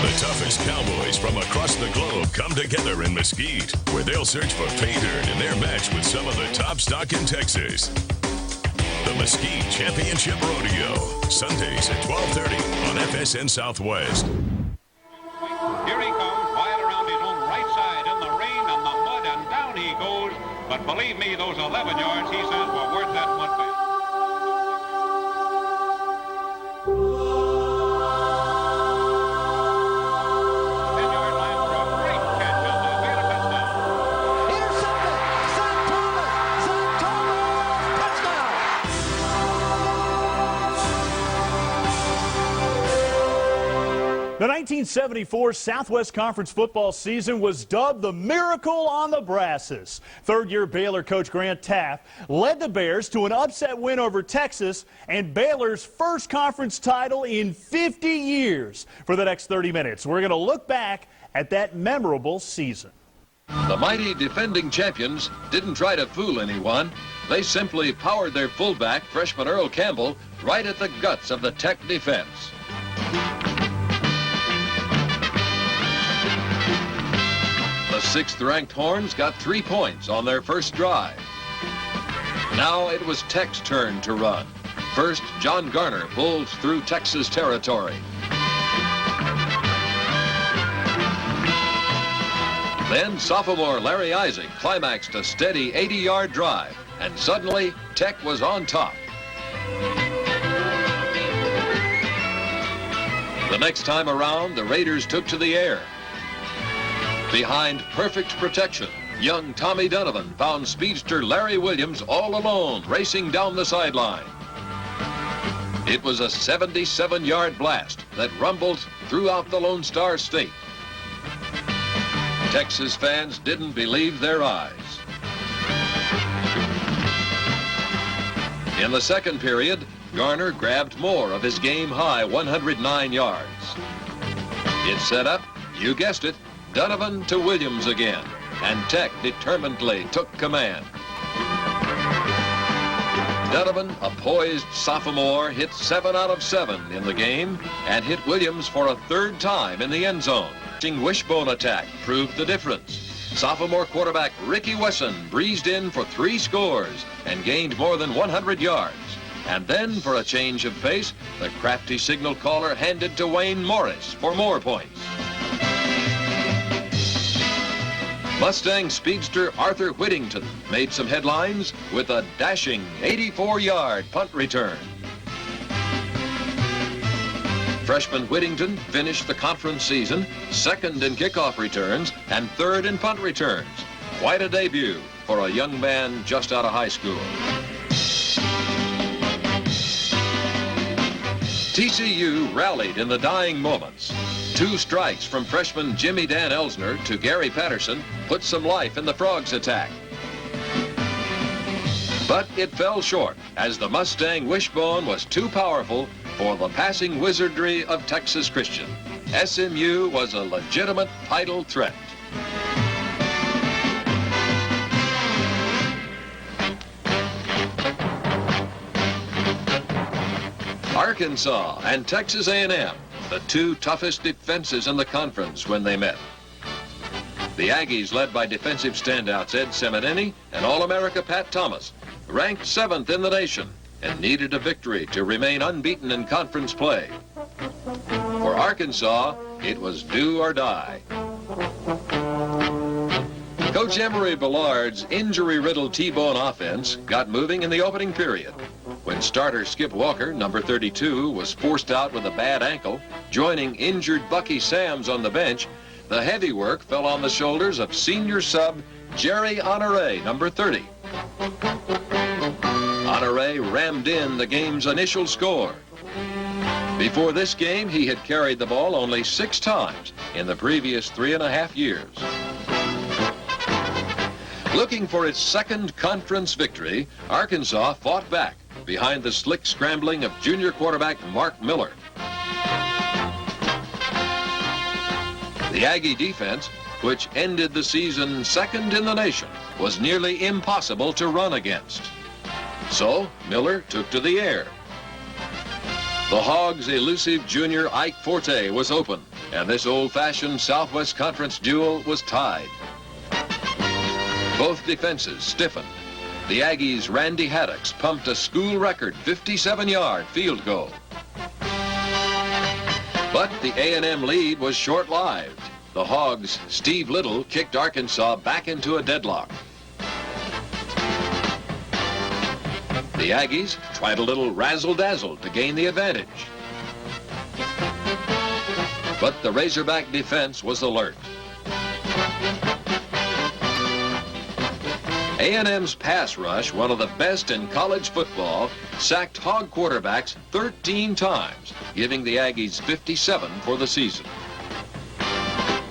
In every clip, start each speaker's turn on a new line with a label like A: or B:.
A: The toughest cowboys from across the globe come together in Mesquite, where they'll search for pay dirt in their match with some of the top stock in Texas. The Mesquite Championship Rodeo, Sundays at 12:30 on FSN Southwest.
B: Here he comes, wild around his own right side in the rain and the mud, and down he goes. But believe me, those 11 yards, he says, were worth that mud pit.
C: The 1974 Southwest Conference football season was dubbed the Miracle on the Brasses. Third-year Baylor coach Grant Taft led the Bears to an upset win over Texas and Baylor's first conference title in 50 years. For the next 30 minutes, we're going to look back at that memorable season.
D: The mighty defending champions didn't try to fool anyone. They simply powered their fullback, freshman Earl Campbell, right at the guts of the Tech defense. The sixth-ranked Horns got 3 points on their first drive. Now it was Tech's turn to run. First, John Garner pulled through Texas territory. Then sophomore Larry Isaac climaxed a steady 80-yard drive, and suddenly Tech was on top. The next time around, the Raiders took to the air. Behind perfect protection, young Tommy Donovan found speedster Larry Williams all alone, racing down the sideline. It was a 77-yard blast that rumbled throughout the Lone Star State. Texas fans didn't believe their eyes. In the second period, Garner grabbed more of his game-high 109 yards. It set up, you guessed it, Donovan to Williams again, and Tech determinedly took command. Donovan, a poised sophomore, hit 7 out of 7 in the game and hit Williams for a third time in the end zone. Wishbone attack proved the difference. Sophomore quarterback Ricky Wesson breezed in for 3 scores and gained more than 100 yards. And then, for a change of pace, the crafty signal caller handed to Wayne Morris for more points. Mustang speedster Arthur Whittington made some headlines with a dashing 84-yard punt return. Freshman Whittington finished the conference season second in kickoff returns and third in punt returns. Quite a debut for a young man just out of high school. TCU rallied in the dying moments. 2 strikes from freshman Jimmy Dan Elsner to Gary Patterson put some life in the Frogs' attack. But it fell short as the Mustang wishbone was too powerful for the passing wizardry of Texas Christian. SMU was a legitimate title threat. Arkansas and Texas A&M, the 2 toughest defenses in the conference when they met. The Aggies, led by defensive standouts Ed Seminini and All-America Pat Thomas, ranked 7th in the nation and needed a victory to remain unbeaten in conference play. For Arkansas, it was do or die. Coach Emory Billard's injury-riddled T-bone offense got moving in the opening period. When starter Skip Walker, number 32, was forced out with a bad ankle, joining injured Bucky Sams on the bench, the heavy work fell on the shoulders of senior sub Jerry Honoré, number 30. Honoré rammed in the game's initial score. Before this game, he had carried the ball only 6 times in the previous 3.5 years. Looking for its second conference victory, Arkansas fought back behind the slick scrambling of junior quarterback Mark Miller. The Aggie defense, which ended the season second in the nation, was nearly impossible to run against. So Miller took to the air. The Hogs' elusive junior Ike Forte was open, and this old-fashioned Southwest Conference duel was tied. Both defenses stiffened. The Aggies' Randy Haddocks pumped a school record 57-yard field goal. But the A&M lead was short-lived. The Hogs' Steve Little kicked Arkansas back into a deadlock. The Aggies tried a little razzle-dazzle to gain the advantage. But the Razorback defense was alert. A&M's pass rush, one of the best in college football, sacked Hog quarterbacks 13 times, giving the Aggies 57 for the season.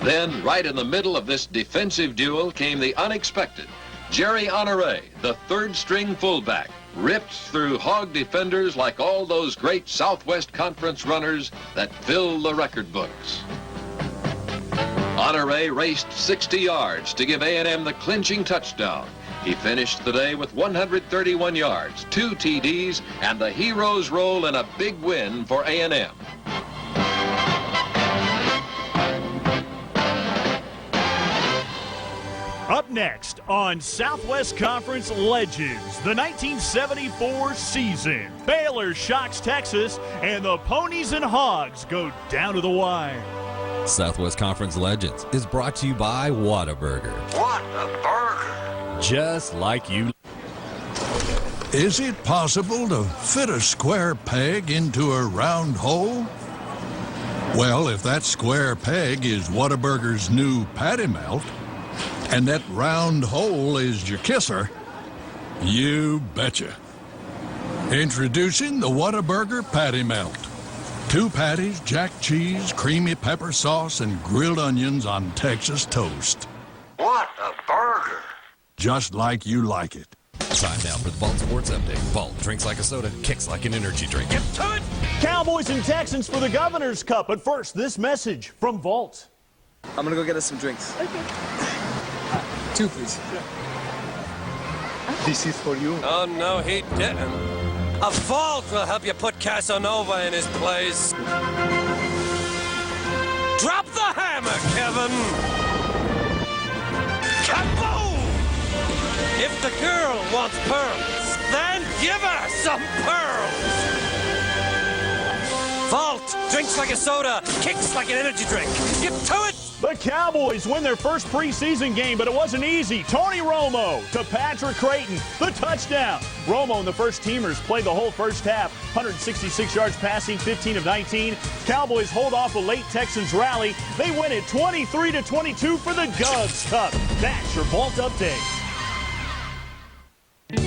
D: Then, right in the middle of this defensive duel, came the unexpected. Jerry Honore, the third-string fullback, ripped through Hog defenders like all those great Southwest Conference runners that fill the record books. Honore raced 60 yards to give A&M the clinching touchdown. He finished the day with 131 yards, 2 TDs, and the hero's role in a big win for A&M.
C: Up next on Southwest Conference Legends, the 1974 season. Baylor shocks Texas, and the Ponies and Hogs go down to the wire.
E: Southwest Conference Legends is brought to you by Whataburger.
F: What a burger!
C: Just like you.
G: Is it possible to fit a square peg into a round hole? Well, if that square peg is Whataburger's new patty melt, and that round hole is your kisser, you betcha. Introducing the Whataburger Patty Melt. 2 patties, jack cheese, creamy pepper sauce, and grilled onions on Texas toast.
F: What a burger!
G: Just like you like it.
E: Time now for the Vault Sports Update. Vault drinks like a soda, kicks like an energy drink. Get to it!
C: Cowboys and Texans for the Governor's Cup. But first, this message from Vault.
H: I'm gonna go get us some drinks. Okay. 2, please.
I: This is for you.
J: Oh, no, he didn't. A Vault will help you put Casanova in his place. Drop the hammer, Kevin! Kaboom! If the girl wants pearls, then give her some pearls! Vault drinks like a soda, kicks like an energy drink. Get to it!
C: The Cowboys win their first preseason game, but it wasn't easy. Tony Romo to Patrick Creighton, the touchdown. Romo and the first teamers played the whole first half, 166 yards passing, 15 of 19. Cowboys hold off a late Texans rally. They win it 23-22 for the Govs Cup. That's your Vault Update.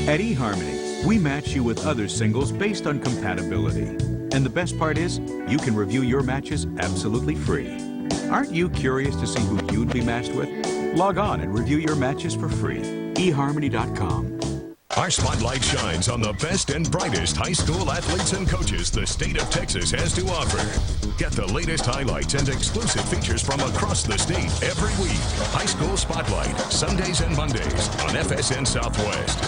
K: At eHarmony, we match you with other singles based on compatibility. And the best part is, you can review your matches absolutely free. Aren't you curious to see who you'd be matched with? Log on and review your matches for free. eHarmony.com.
A: Our spotlight shines on the best and brightest high school athletes and coaches the state of Texas has to offer. Get the latest highlights and exclusive features from across the state every week. High School Spotlight, Sundays and Mondays on FSN Southwest.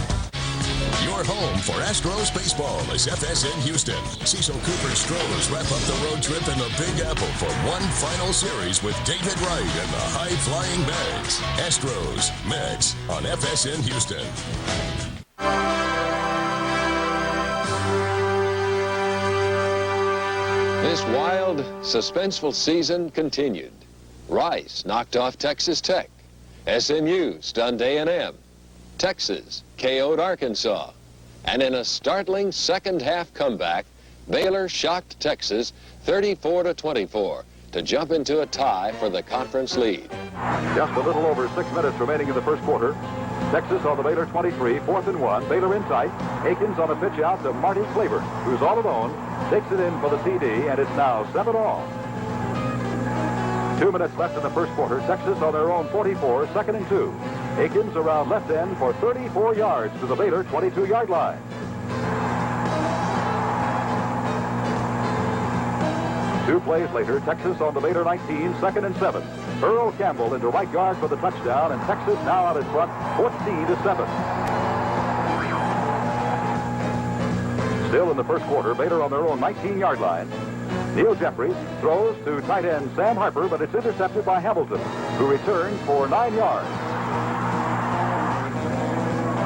A: Your home for Astros baseball is FSN Houston. Cecil Cooper Stros wrap up the road trip in the Big Apple for one final series with David Wright and the high-flying Mets. Astros, Mets on FSN Houston.
D: This wild, suspenseful season continued. Rice knocked off Texas Tech. SMU stunned A&M. Texas KO'd Arkansas. And in a startling second-half comeback, Baylor shocked Texas 34-24 to jump into a tie for the conference lead.
L: Just a little over 6 minutes remaining in the first quarter. Texas on the Baylor 23, 4th and 1. Baylor in tight. Akins on a pitch out to Marty Claiborne, who's all alone, takes it in for the TD, and it's now 7-all. 2 minutes left in the first quarter. Texas on their own 44, 2nd and 2. Akins around left end for 34 yards to the Baylor 22-yard line. Two plays later, Texas on the Baylor 19, 2nd and 7. Earl Campbell into right guard for the touchdown, and Texas now out in front, 14-7. Still in the first quarter, Baylor on their own 19-yard line. Neil Jeffrey throws to tight end Sam Harper, but it's intercepted by Hamilton, who returns for 9 yards.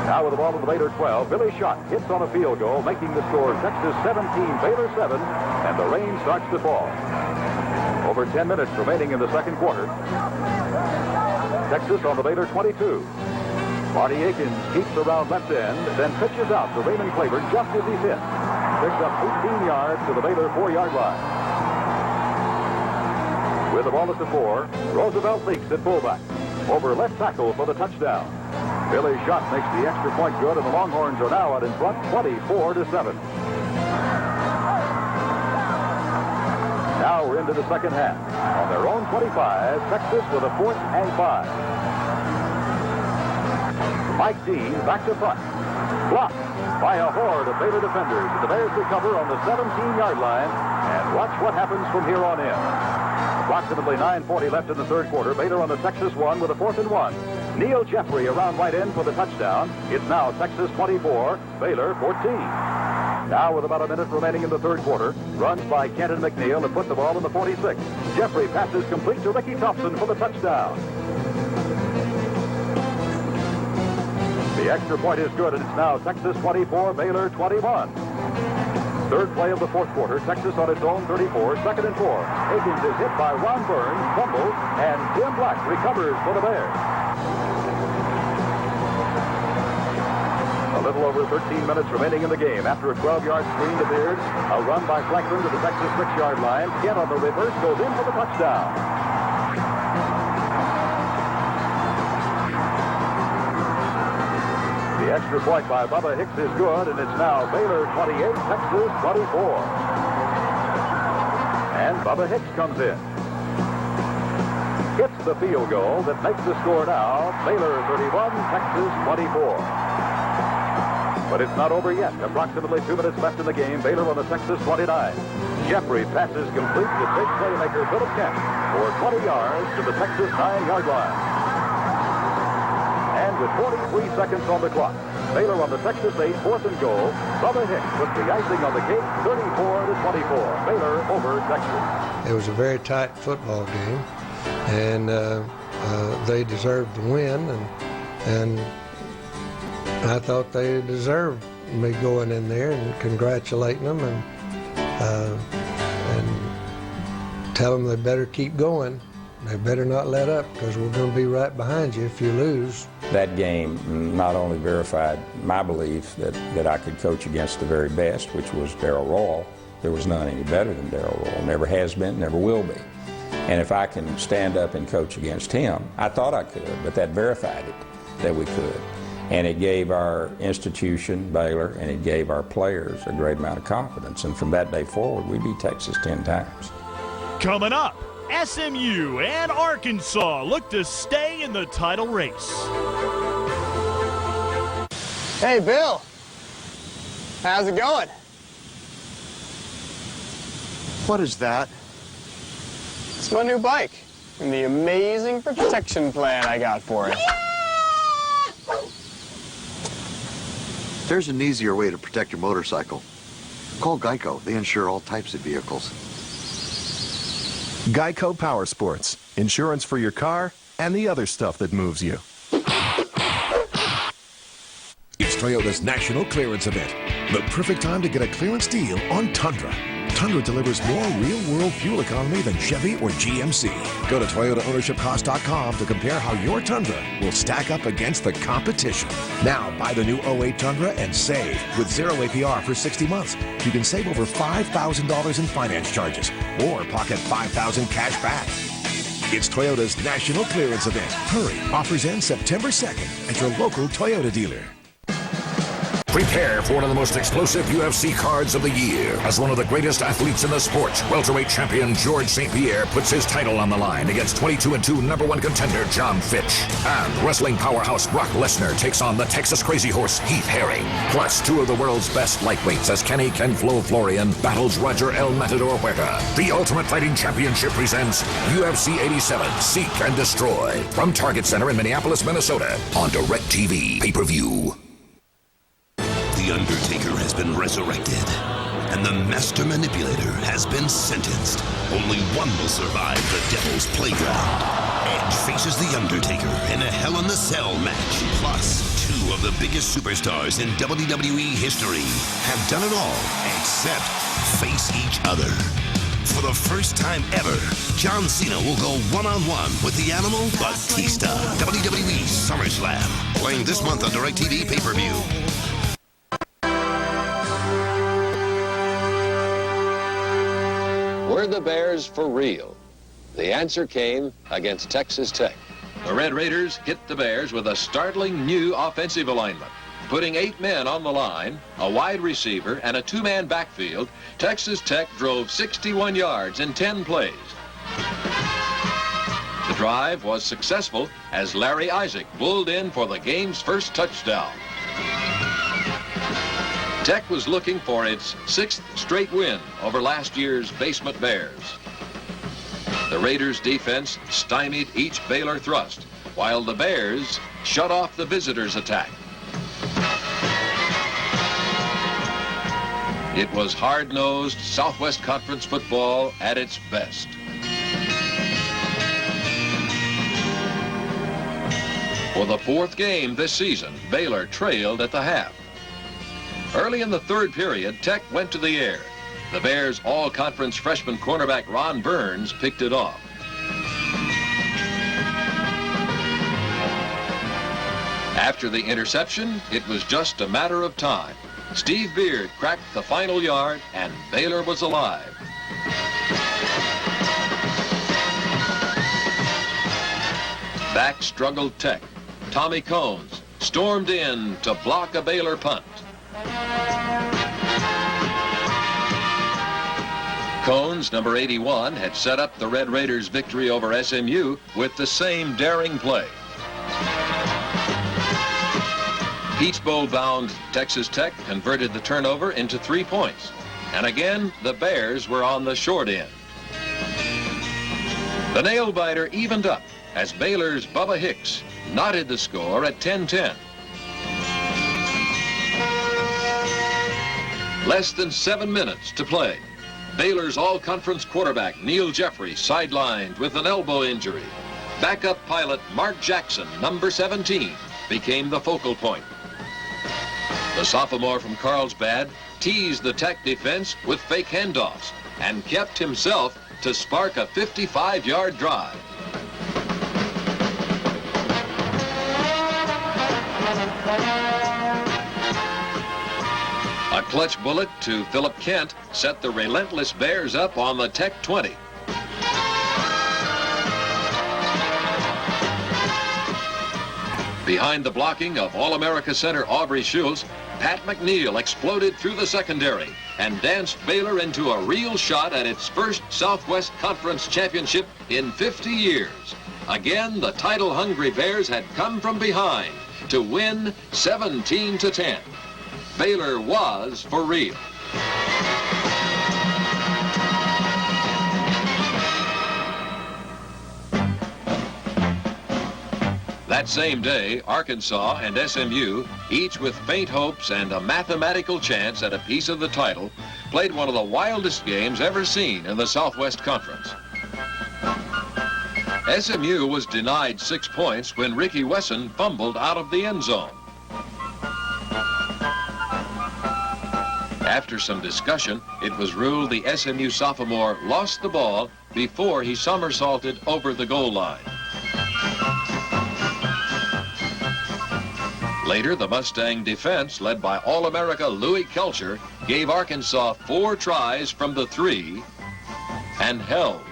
L: Now with the ball in the Baylor 12, Billy Schott hits on a field goal, making the score Texas 17, Baylor 7, and the rain starts to fall. Over 10 minutes remaining in the second quarter. Texas on the Baylor 22. Marty Akins keeps around left end, then pitches out to Raymond Claiborne just as he's hit. Picks up 18 yards to the Baylor 4-yard line. With the ball at the 4, Roosevelt leaks at fullback. Over left tackle for the touchdown. Billy Schott makes the extra point good, and the Longhorns are now out in front 24-7. Now we're into the second half. On their own 25, Texas with a 4th and 5. Mike Dean back to front. Blocked by a horde of Baylor defenders. The Bears recover on the 17-yard line, and watch what happens from here on in. Approximately 9:40 left in the third quarter. Baylor on the Texas 1 with a 4th and 1. Neil Jeffrey around right end for the touchdown. It's now Texas 24, Baylor 14. Now with about a minute remaining in the third quarter, runs by Kenton McNeil to put the ball in the 46. Jeffrey passes complete to Ricky Thompson for the touchdown. The extra point is good, and it's now Texas 24, Baylor 21. Third play of the fourth quarter, Texas on its own 34, 2nd and 4. Akins is hit by Ron Burns, fumbles, and Tim Black recovers for the Bears. A little over 13 minutes remaining in the game. After a 12-yard screen to Beard, a run by Franklin to the Texas 6-yard line. Kent on the reverse goes in for the touchdown. The extra point by Bubba Hicks is good, and it's now Baylor 28, Texas 24. And Bubba Hicks comes in. Hits the field goal that makes the score now Baylor 31, Texas 24. But it's not over yet. Approximately 2 minutes left in the game. Baylor on the Texas 29. Jeffrey passes complete to big playmaker Philip Kent for 20 yards to the Texas 9-yard line. And with 43 seconds on the clock, Baylor on the Texas 8, 4th and goal. Bubba Hicks puts the icing on the cake, 34-24. Baylor over Texas.
I: It was a very tight football game, and they deserved to win, and I thought they deserved me going in there and congratulating them and tell them they better keep going. They better not let up, because we're going to be right behind you if you lose.
M: That game not only verified my belief that I could coach against the very best, which was Darrell Royal. There was none any better than Darrell Royal. Never has been, never will be. And if I can stand up and coach against him, I thought I could, but that verified it, that we could. And it gave our institution, Baylor, and it gave our players a great amount of confidence. And from that day forward, we beat Texas 10 times.
C: Coming up, SMU and Arkansas look to stay in the title race.
H: Hey, Bill. How's it going?
N: What is that?
H: It's my new bike and the amazing protection plan I got for it.
N: There's an easier way to protect your motorcycle. Call Geico. They insure all types of vehicles.
O: Geico Power Sports. Insurance for your car and the other stuff that moves you.
P: It's Toyota's National Clearance Event. The perfect time to get a clearance deal on Tundra. Tundra delivers more real-world fuel economy than Chevy or GMC. Go to ToyotaOwnershipCost.com to compare how your Tundra will stack up against the competition. Now, buy the new 08 Tundra and save with 0 APR for 60 months. You can save over $5,000 in finance charges or pocket $5,000 cash back. It's Toyota's National Clearance Event. Hurry, offers end September 2nd at your local Toyota dealer.
A: Prepare for one of the most explosive UFC cards of the year. As one of the greatest athletes in the sport, welterweight champion George St. Pierre puts his title on the line against 22-2 #1 contender John Fitch. And wrestling powerhouse Brock Lesnar takes on the Texas Crazy Horse Heath Herring. Plus, two of the world's best lightweights as Kenny Ken Flo Florian battles Roger El Matador Huerta. The Ultimate Fighting Championship presents UFC 87, Seek and Destroy. From Target Center in Minneapolis, Minnesota on DirecTV pay-per-view.
Q: The Undertaker has been resurrected. and the master manipulator has been sentenced. Only one will survive the Devil's Playground. Edge faces The Undertaker in a Hell in a Cell match. Plus, two of the biggest superstars in WWE history have done it all except face each other. For the first time ever, John Cena will go one-on-one with the Animal Batista. WWE SummerSlam, playing this month on DirecTV pay-per-view.
D: Were the Bears for real? The answer came against Texas Tech. The Red Raiders hit the Bears with a startling new offensive alignment. Putting 8 men on the line, a wide receiver, and a 2-man backfield, Texas Tech drove 61 yards in 10 plays. The drive was successful as Larry Isaac bulled in for the game's first touchdown. Tech was looking for its 6th straight win over last year's basement Bears. The Raiders' defense stymied each Baylor thrust, while the Bears shut off the visitors' attack. It was hard-nosed Southwest Conference football at its best. For the 4th game this season, Baylor trailed at the half. Early in the 3rd period, Tech went to the air. The Bears' all-conference freshman cornerback Ron Burns picked it off. After the interception, it was just a matter of time. Steve Beard cracked the final yard, and Baylor was alive. Back struggled Tech. Tommy Cones stormed in to block a Baylor punt. Cones, number 81, had set up the Red Raiders' victory over SMU with the same daring play. Peach Bowl-bound Texas Tech converted the turnover into 3 points. And again, the Bears were on the short end. The nail-biter evened up as Baylor's Bubba Hicks knotted the score at 10-10. Less than 7 minutes to play. Baylor's all-conference quarterback Neil Jeffrey sidelined with an elbow injury. Backup pilot Mark Jackson, number 17, became the focal point. The sophomore from Carlsbad teased the Tech defense with fake handoffs and kept himself to spark a 55-yard drive. A clutch bullet to Philip Kent set the relentless Bears up on the Tech 20. Behind the blocking of All-America center Aubrey Schultz, Pat McNeil exploded through the secondary and danced Baylor into a real shot at its first Southwest Conference championship in 50 years. Again, the title-hungry Bears had come from behind to win 17-10. Baylor was for real. That same day, Arkansas and SMU, each with faint hopes and a mathematical chance at a piece of the title, played one of the wildest games ever seen in the Southwest Conference. SMU was denied 6 points when Ricky Wesson fumbled out of the end zone. After some discussion, it was ruled the SMU sophomore lost the ball before he somersaulted over the goal line. Later, the Mustang defense, led by All-America Louis Kelcher, gave Arkansas 4 tries from the 3 and held.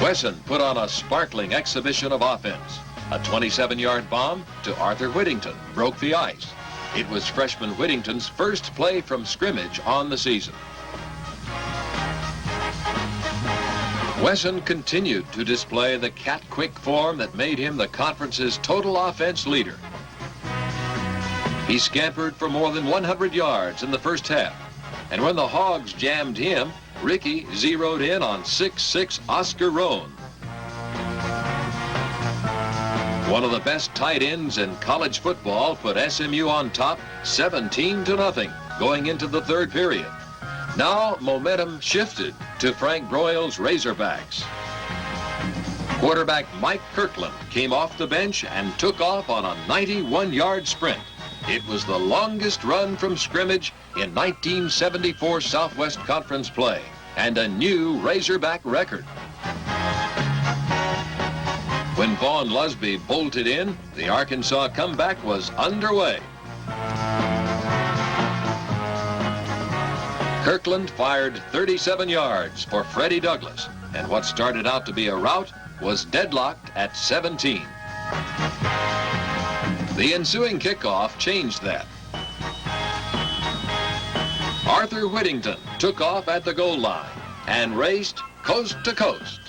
D: Wesson put on a sparkling exhibition of offense. A 27-yard bomb to Arthur Whittington broke the ice. It was freshman Whittington's first play from scrimmage on the season. Wesson continued to display the cat-quick form that made him the conference's total offense leader. He scampered for more than 100 yards in the first half, and when the Hogs jammed him, Ricky zeroed in on 6'6" Oscar Rohn. One of the best tight ends in college football put SMU on top 17-0 going into the third period. Now momentum shifted to Frank Broyles' Razorbacks. Quarterback Mike Kirkland came off the bench and took off on a 91-yard sprint. It was the longest run from scrimmage in 1974 Southwest Conference play and a new Razorback record. When Vaughn Lusby bolted in, the Arkansas comeback was underway. Kirkland fired 37 yards for Freddie Douglas, and what started out to be a rout was deadlocked at 17. The ensuing kickoff changed that. Arthur Whittington took off at the goal line and raced coast to coast.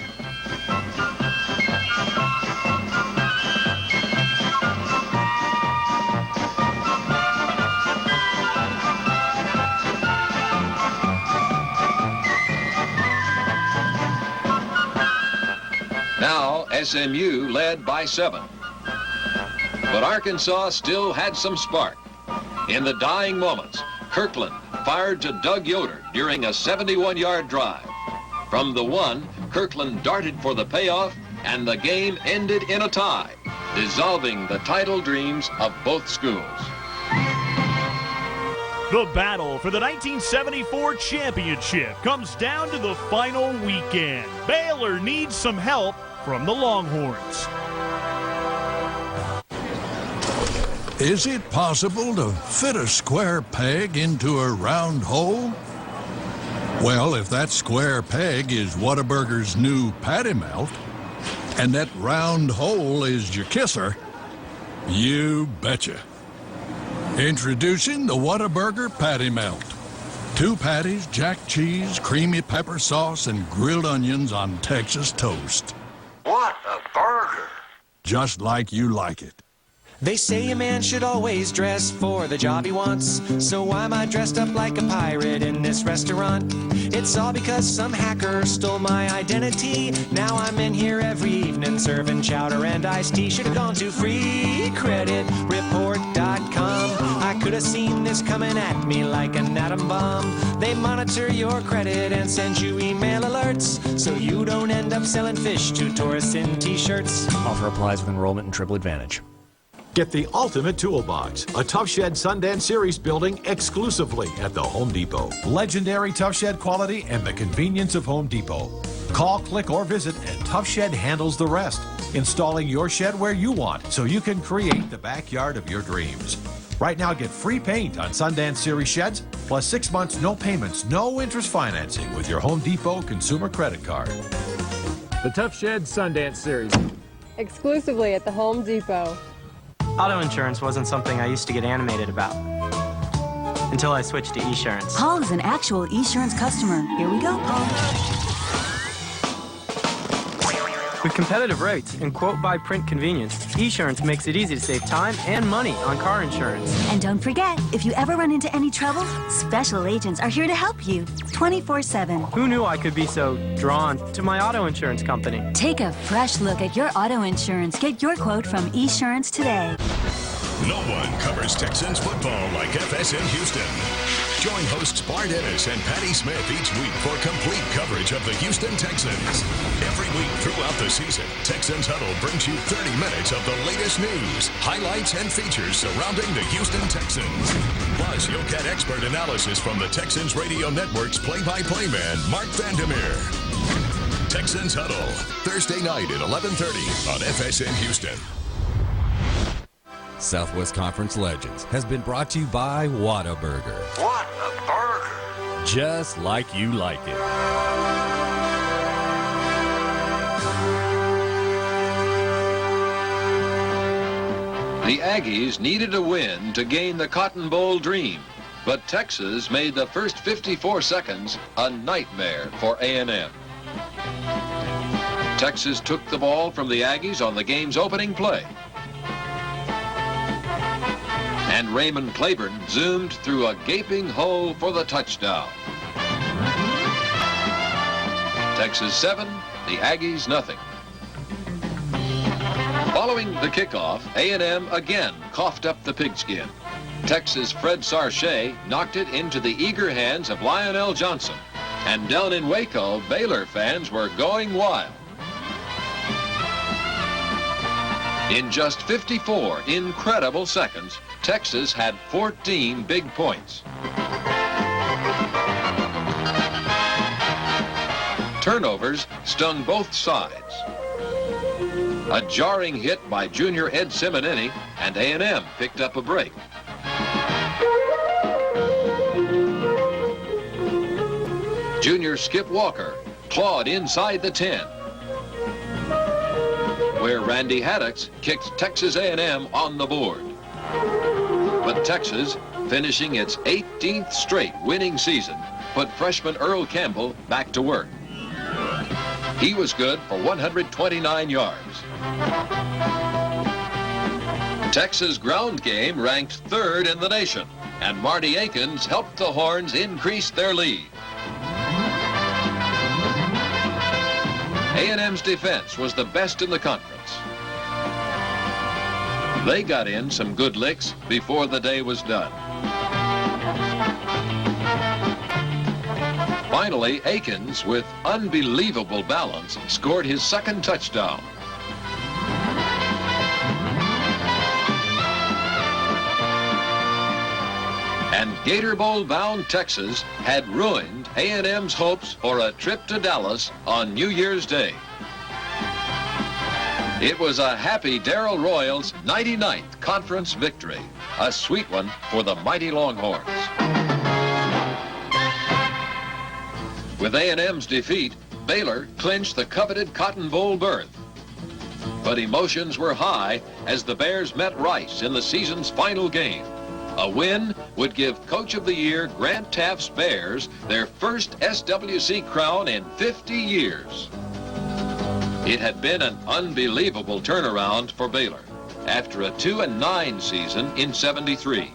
D: Now SMU led by 7. But Arkansas still had some spark. In the dying moments, Kirkland fired to Doug Yoder during a 71-yard drive. From the 1, Kirkland darted for the payoff, and the game ended in a tie, dissolving the title dreams of both schools.
C: The battle for the 1974 championship comes down to the final weekend. Baylor needs some help from the Longhorns.
G: Is it possible to fit a square peg into a round hole? Well, if that square peg is Whataburger's new patty melt, and that round hole is your kisser, you betcha. Introducing the Whataburger Patty Melt. 2 patties, jack cheese, creamy pepper sauce, and grilled onions on Texas toast.
F: What a burger!
G: Just like you like it.
J: They say a man should always dress for the job he wants. So why am I dressed up like a pirate in this restaurant? It's all because some hacker stole my identity. Now I'm in here every evening serving chowder and iced tea. Should have gone to freecreditreport.com. I could have seen this coming at me like an atom bomb. They monitor your credit and send you email alerts, so you don't end up selling fish to tourists in t-shirts.
R: Offer applies with enrollment and Triple Advantage.
S: Get the ultimate toolbox, a Tough Shed Sundance Series building exclusively at the Home Depot. Legendary Tough Shed quality and the convenience of Home Depot. Call, click, or visit, and Tough Shed handles the rest, installing your shed where you want so you can create the backyard of your dreams. Right now, get free paint on Sundance Series sheds, plus 6 months, no payments, no interest financing with your Home Depot consumer credit card.
T: The Tough Shed Sundance Series.
U: Exclusively at the Home Depot.
V: Auto insurance wasn't something I used to get animated about until I switched to Esurance.
W: Paul is an actual Esurance customer. Here we go, Paul.
V: With competitive rates and quote-by-print convenience, Esurance makes it easy to save time and money on car insurance.
W: And don't forget, if you ever run into any trouble, special agents are here to help you 24/7.
V: Who knew I could be so drawn to my auto insurance company?
W: Take a fresh look at your auto insurance. Get your quote from Esurance today.
A: No one covers Texans football like FSN Houston. Join hosts Bart Ennis and Patty Smith each week for complete coverage of the Houston Texans. Every week throughout the season, Texans Huddle brings you 30 minutes of the latest news, highlights, and features surrounding the Houston Texans. Plus, you'll get expert analysis from the Texans Radio Network's play-by-play man, Mark Vandermeer. Texans Huddle, Thursday night at 11:30 on FSN Houston.
E: Southwest Conference Legends has been brought to you by Whataburger.
F: What a burger!
C: Just like you like it.
D: The Aggies needed a win to gain the Cotton Bowl dream, but Texas made the first 54 seconds a nightmare for A&M. Texas took the ball from the Aggies on the game's opening play. And Raymond Claiborne zoomed through a gaping hole for the touchdown. Texas 7, the Aggies nothing. Following the kickoff, A&M again coughed up the pigskin. Texas' Fred Sarche knocked it into the eager hands of Lionel Johnson. And down in Waco, Baylor fans were going wild. In just 54 incredible seconds, Texas had 14 big points. Turnovers stung both sides. A jarring hit by junior Ed Simonini, and A&M picked up a break. Junior Skip Walker clawed inside the 10, where Randy Haddocks kicked Texas A&M on the board. But Texas, finishing its 18th straight winning season, put freshman Earl Campbell back to work. He was good for 129 yards. Texas' ground game ranked 3rd in the nation, and Marty Akins helped the Horns increase their lead. A&M's defense was the best in the conference. They got in some good licks before the day was done. Finally, Akins, with unbelievable balance, scored his second touchdown. And Gator Bowl-bound Texas had ruined A&M's hopes for a trip to Dallas on New Year's Day. It was a happy Darrell Royals' 99th conference victory, a sweet one for the mighty Longhorns. With A&M's defeat, Baylor clinched the coveted Cotton Bowl berth. But emotions were high as the Bears met Rice in the season's final game. A win would give Coach of the Year Grant Taft's Bears their first SWC crown in 50 years. It had been an unbelievable turnaround for Baylor after a 2-9 season in '73.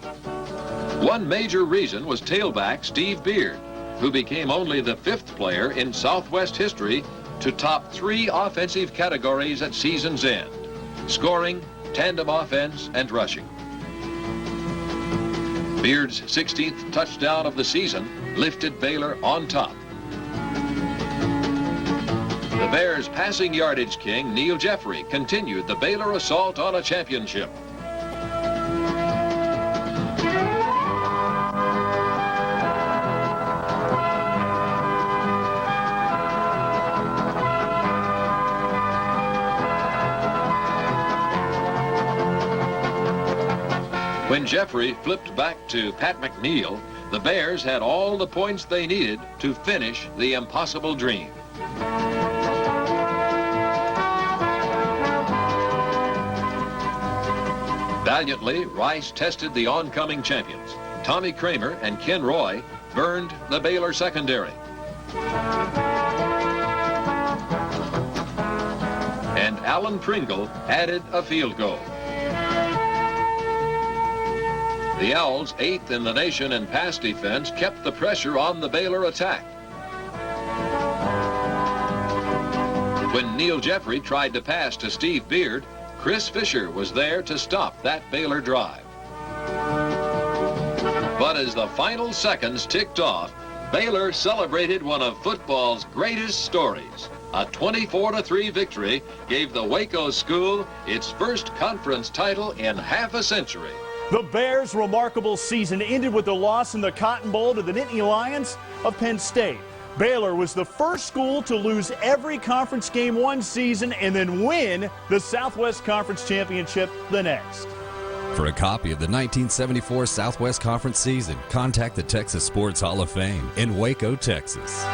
D: One major reason was tailback Steve Beard, who became only the 5th player in Southwest history to top 3 offensive categories at season's end: scoring, tandem offense, and rushing. Beard's 16th touchdown of the season lifted Baylor on top. The Bears' passing yardage king, Neil Jeffrey, continued the Baylor assault on a championship. When Jeffrey flipped back to Pat McNeil, the Bears had all the points they needed to finish the impossible dream. Valiantly, Rice tested the oncoming champions. Tommy Kramer and Ken Roy burned the Baylor secondary. And Alan Pringle added a field goal. The Owls, 8th in the nation in pass defense, kept the pressure on the Baylor attack. When Neil Jeffrey tried to pass to Steve Beard, Chris Fisher was there to stop that Baylor drive. But as the final seconds ticked off, Baylor celebrated one of football's greatest stories. A 24-3 victory gave the Waco school its first conference title in half a century.
C: The Bears' remarkable season ended with a loss in the Cotton Bowl to the Nittany Lions of Penn State. Baylor was the first school to lose every conference game one season and then win the Southwest Conference Championship the next.
E: For a copy of the 1974 Southwest Conference season, contact the Texas Sports Hall of Fame in Waco, Texas.